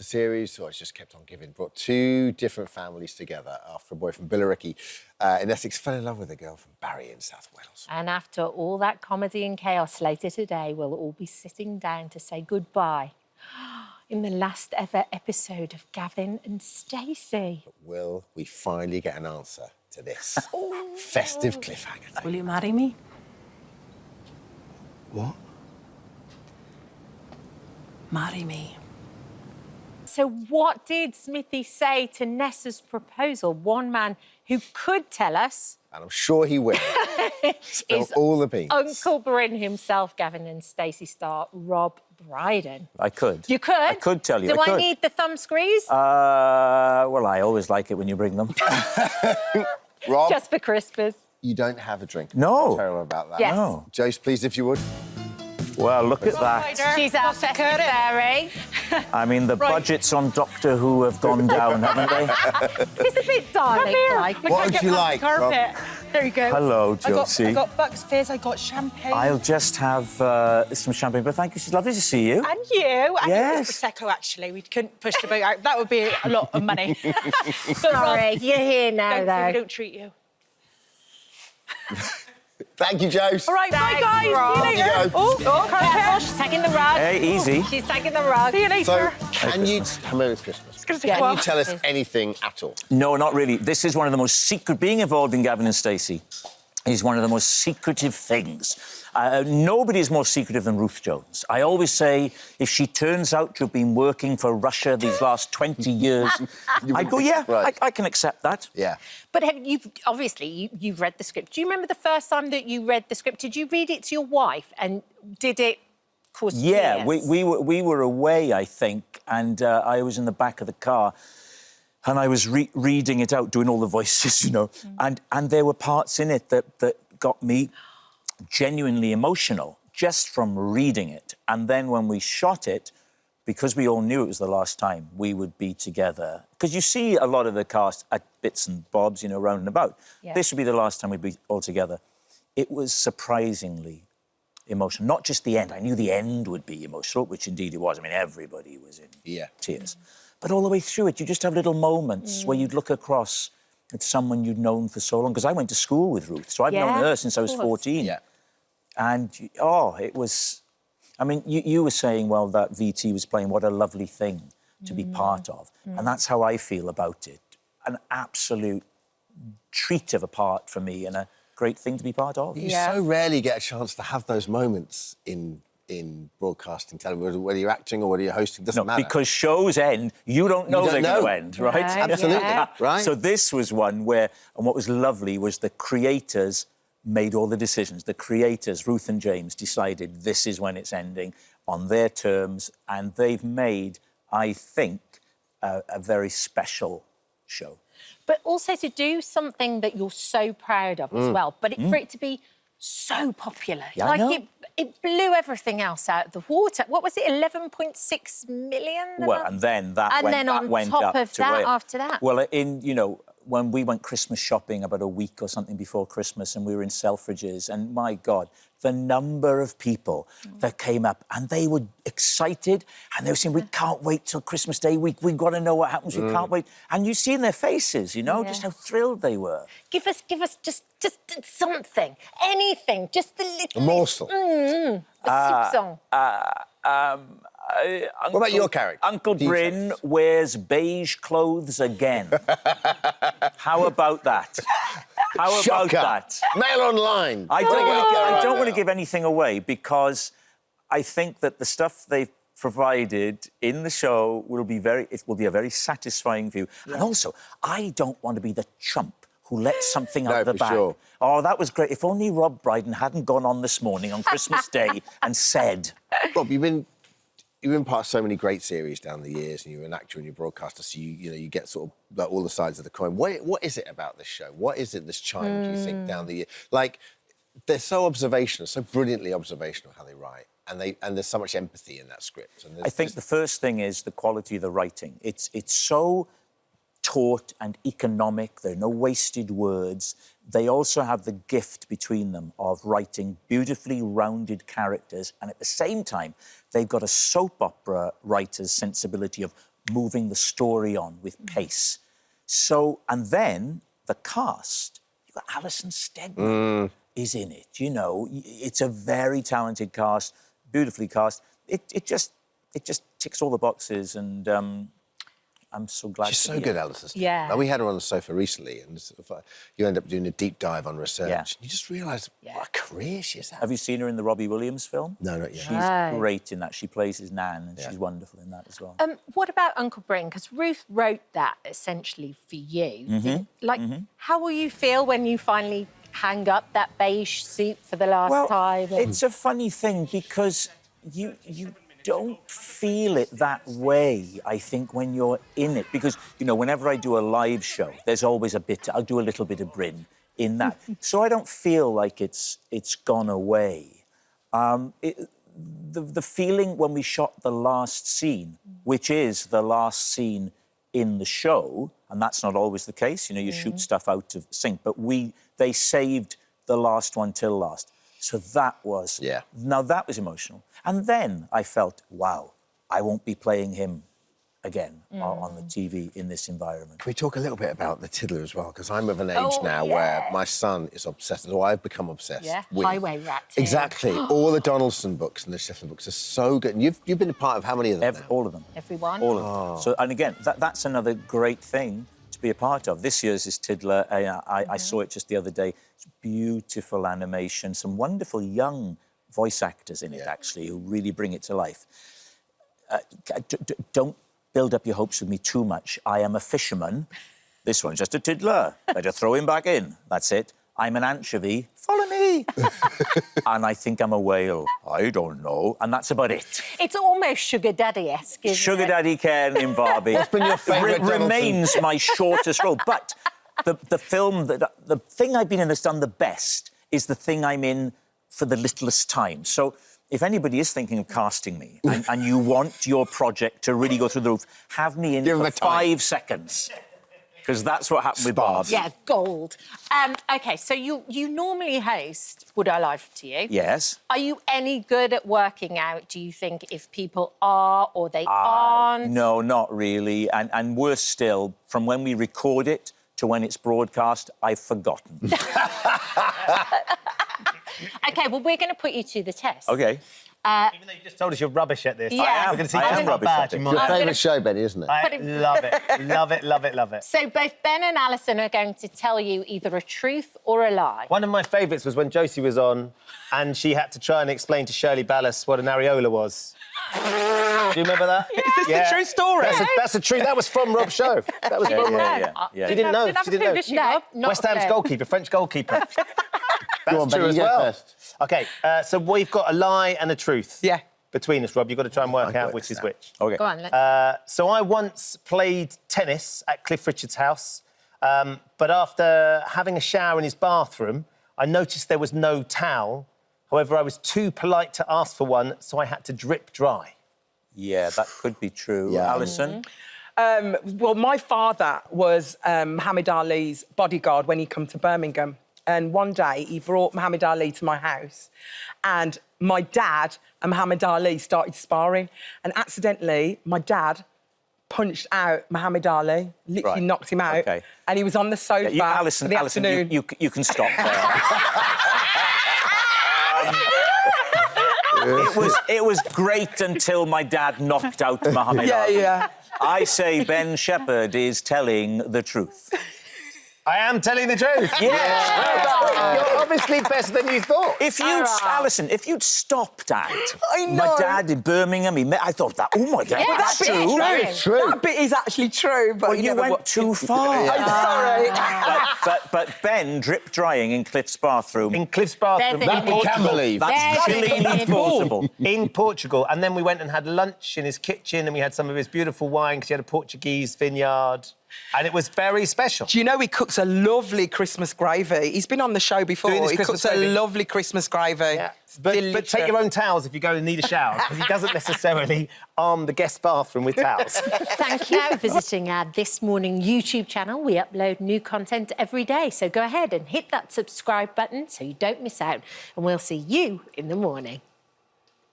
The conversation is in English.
It's a series, it's just kept on giving. Brought two different families together after a boy from Billericay in Essex fell in love with a girl from Barry in South Wales. And after all that comedy and chaos later today, we'll all be sitting down to say goodbye in the last ever episode of Gavin and Stacey. But will we finally get an answer to this festive cliffhanger? Will you marry me? What? Marry me. So what did Smithy say to Nessa's proposal? One man who could tell us... And I'm sure he will. Spill all the beans. Uncle Bryn himself, Gavin and Stacey star Rob Brydon. I could. You could? I could tell you. Do I need the thumb squeeze? Well, I always like it when you bring them. Rob, just for Christmas. you don't have a drink. No. I'm terrible about that. Yes. No. Joyce, please, if you would. Well, look at that. She's our festive fairy. I mean, the budgets on Doctor Who have gone down, haven't they? It's a bit Dalek-like. What would you like, Rob? There you go. Hello, Josie. I got Bucks Fizz, I got champagne. I'll just have some champagne, but thank you. It's lovely to see you. And you. And Yes. Prosecco, actually. We couldn't push the boat out. That would be a lot of money. Sorry, you're here now, though. We don't treat you. Thank you, Joyce. All right, bye, guys. Rob. See you later. Off you go. Oh, Careful, she's taking the rug. Hey, easy. She's taking the rug. See you later. So, can you... Merry Christmas. It's going to take a Can while. you tell us anything at all? No, not really. This is one of the most secret... Being involved in Gavin and Stacey is one of the most secretive things. Nobody is more secretive than Ruth Jones. I always say, if she turns out to have been working for Russia these last 20 years, I go, yeah, Right. I can accept that. Yeah. But you've read the script. Do you remember the first time that you read the script? Did you read it to your wife, and did it cause Yeah, tears? we were away, I think, and I was in the back of the car, and I was reading it out, doing all the voices, you know, and there were parts in it that got me genuinely emotional just from reading it. And then when we shot it, because we all knew it was the last time we would be together, because you see a lot of the cast at bits and bobs, you know, round and about. Yeah. This would be the last time we'd be all together. It was surprisingly emotional. Not just the end. I knew the end would be emotional, which indeed it was. I mean, everybody was in tears. But all the way through it, you just have little moments where you'd look across at someone you'd known for so long. Because I went to school with Ruth, so I've known her since I was 14. Yeah. And, it was... I mean, you were saying, well, that VT was playing, what a lovely thing to be part of. And that's how I feel about it. An absolute treat of a part for me and a great thing to be part of. You so rarely get a chance to have those moments in broadcasting, television, whether you're acting or whether you're hosting, doesn't matter. Because shows end, you don't know they're going to end, right? Right, Absolutely, yeah. right? So this was one where, and what was lovely was the creators made all the decisions. The creators, Ruth and James, decided this is when it's ending on their terms, and they've made, I think, a very special show. But also to do something that you're so proud of as well, but for it to be so popular. Yeah, I know. It blew everything else out of the water. What was it, 11.6 million? Well, and then that and went, then that on went top up of to that, where... after that. Well, when we went Christmas shopping about a week or something before Christmas, and we were in Selfridges, and my God, the number of people that came up, and they were excited, and they were saying, we can't wait till Christmas Day, we've got to know what happens, we can't wait. And you see in their faces, you know, just how thrilled they were. Give us just something, anything, just the little... A morsel. A soupçon. What about your character? Uncle Bryn wears beige clothes again. How about that? How about Shocker. that? Mail online. I don't want to give anything away, because I think that the stuff they've provided in the show will be a very satisfying view. Yeah. And also, I don't want to be the chump who let something out of the bag. Sure. Oh, that was great. If only Rob Brydon hadn't gone on this morning on Christmas Day and said... Rob, you've been part of so many great series down the years, and you're an actor and you're a broadcaster, so you get sort of like all the sides of the coin. What is it about this show? What is it that's chimed, do you think, down the year? Like, they're so observational, so brilliantly observational how they write, and there's so much empathy in that script. And I think the first thing is the quality of the writing. It's so taut and economic. There are no wasted words. They also have the gift between them of writing beautifully rounded characters, and at the same time, they've got a soap opera writer's sensibility of moving the story on with pace. So, and then the cast, you've got Alison Steadman is in it, you know. It's a very talented cast, beautifully cast. It just ticks all the boxes, and I'm so glad She's to so be good, here. Alison. Yeah. Like, we had her on the sofa recently, and you end up doing a deep dive on research. Yeah. You just realise what a career she's had. Have you seen her in the Robbie Williams film? No, not yet. She's great in that. She plays his nan, and she's wonderful in that as well. What about Uncle Bryn? Because Ruth wrote that essentially for you. How will you feel when you finally hang up that beige suit for the last time? It's a funny thing because you don't feel it that way, I think, when you're in it. Because, you know, whenever I do a live show, there's always I'll do a little bit of Bryn in that. So I don't feel like it's gone away. The feeling when we shot the last scene, which is the last scene in the show, and that's not always the case, you know, you shoot stuff out of sync, but they saved the last one till last. So that was... Yeah. Now, that was emotional. And then I felt, wow, I won't be playing him again on the TV in this environment. Can we talk a little bit about the Tiddler as well? Because I'm of an age now where my son is obsessed, or I've become obsessed with... Highway Rat. Exactly. All the Donaldson books and the Sheffield books are so good. And you've been a part of how many of them now? All of them. Everyone? All of them. So, and again, that's another great thing to be a part of. This year's is Tiddler. I saw it just the other day. It's beautiful animation, some wonderful young voice actors in it, actually, who really bring it to life. Don't build up your hopes with me too much. I am a fisherman. This one's just a tiddler. Better throw him back in. That's it. I'm an anchovy. Follow me. And I think I'm a whale. I don't know. And that's about it. It's almost Sugar Daddy-esque, isn't Sugar it? Daddy Ken in Barbie. What's been your favourite remains my shortest role. But the thing I've been in that's done the best is the thing I'm in for the littlest time. So if anybody is thinking of casting me and you want your project to really go through the roof, have me in for 5 seconds. Because that's what happened with Barbie. Yeah, gold. OK, so you normally host Would I Lie to You? Yes. Are you any good at working out, do you think, if people are or they aren't? No, not really. And worse still, from when we record it to when it's broadcast, I've forgotten. OK, well, we're going to put you to the test. OK. Even though you just told us you're rubbish at this. Yeah. We're going to see I am rubbish at it. Your favourite show, Benny, isn't it? I love it. Love it, love it, love it. So both Ben and Alison are going to tell you either a truth or a lie. One of my favourites was when Josie was on and she had to try and explain to Shirley Ballas what an areola was. Do you remember that? Is this the true story? That's a true... That was from Rob's show. That was from Rob. Yeah. She didn't know. Didn't have She a clue, didn't did she, know. Rob? Not West Ham's a clue. goalkeeper, French goalkeeper. That's Go on, true Benny, as you go well. first. OK, so we've got a lie and a truth. Yeah. Between us, Rob. You've got to try and work I've out worked which this is out. which. OK. Go on, So I once played tennis at Cliff Richard's house, but after having a shower in his bathroom, I noticed there was no towel. However, I was too polite to ask for one, so I had to drip dry. Yeah, that could be true. Yeah. Alison? Well, my father was Muhammad Ali's bodyguard when he came to Birmingham. And one day he brought Muhammad Ali to my house and my dad and Muhammad Ali started sparring and accidentally my dad punched out Muhammad Ali, literally knocked him out, and he was on the sofa Alison, for the Alison, afternoon. you can stop there. It was great until my dad knocked out Muhammad Ali. Yeah. I say Ben Shepherd is telling the truth. I am telling the truth. Yeah. You're obviously better than you thought. Alison, if you'd stopped at I know. my dad in Birmingham, I thought that, oh my God, Yeah, that's that bit is true. true. It's true. That bit is actually true, but Well, you went too far. I'm sorry. But Ben drip drying in Cliff's bathroom. In Cliff's bathroom. There's That we can believe. That's There's chillingly it. plausible. In Portugal. And then we went and had lunch in his kitchen and we had some of his beautiful wine because he had a Portuguese vineyard. And it was very special. Do you know he cooks a lovely Christmas gravy? He's been on the show before. Doing his He Christmas cooks gravy? a lovely Christmas gravy. Yeah. But take your own towels if you go and need a shower, because he doesn't necessarily arm the guest bathroom with towels. Thank you for visiting our This Morning YouTube channel. We upload new content every day, so go ahead and hit that subscribe button so you don't miss out, and we'll see you in the morning.